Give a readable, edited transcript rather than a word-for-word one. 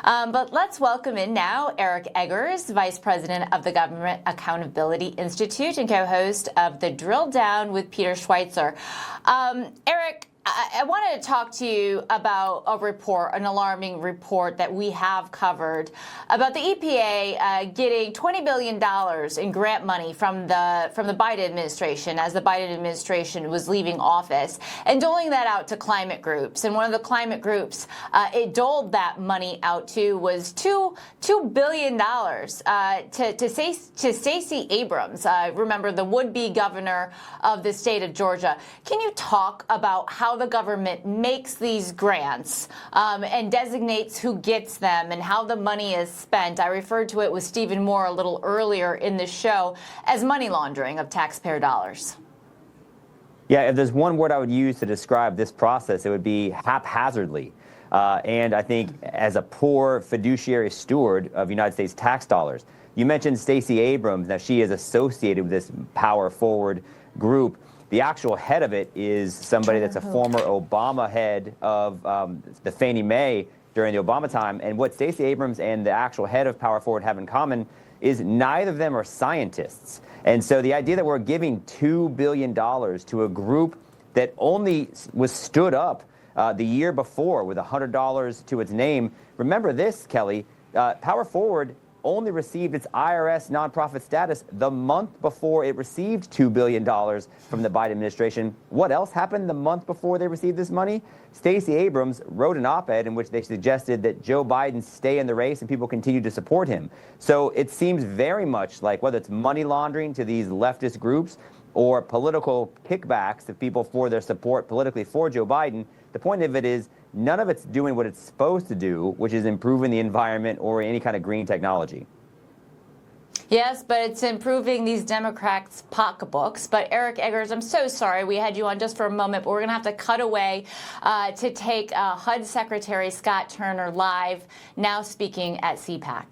But let's welcome in now Eric Eggers, Vice President of the Government Accountability Institute and co-host of the Drilldown with Peter Schweizer. Eric, I wanted to talk to you about a report, an alarming report that we have covered about the EPA getting $20 billion in grant money from the Biden administration as the Biden administration was leaving office and doling that out to climate groups. And one of the climate groups it doled that money out to was $2 billion to Stacey Abrams, remember the would-be governor of the state of Georgia. Can you talk about how the government makes these grants and designates who gets them and how the money is spent? I referred to it with Stephen Moore a little earlier in the show as money laundering of taxpayer dollars. Yeah, if there's one word I would use to describe this process, it would be haphazardly. And I think as a poor fiduciary steward of United States tax dollars. You mentioned Stacey Abrams. Now, she is associated with this power forward group. The actual head of it is somebody that's a former Obama head of the Fannie Mae during the Obama time. And what Stacey Abrams and the actual head of Power Forward have in common is neither of them are scientists. And so the idea that we're giving $2 billion to a group that only was stood up the year before with $100 to its name. Remember this, Kelly, Power Forward only received its IRS nonprofit status the month before it received $2 billion from the Biden administration. What else happened the month before they received this money? Stacey Abrams wrote an op-ed in which they suggested that Joe Biden stay in the race and people continue to support him. So it seems very much like whether it's money laundering to these leftist groups or political kickbacks to people for their support politically for Joe Biden, the point of it is none of it's doing what it's supposed to do, which is improving the environment or any kind of green technology. Yes, but it's improving these Democrats' pocketbooks. But Eric Eggers, I'm so sorry we had you on just for a moment, but we're going to have to cut away to take HUD Secretary Scott Turner live, now speaking at CPAC.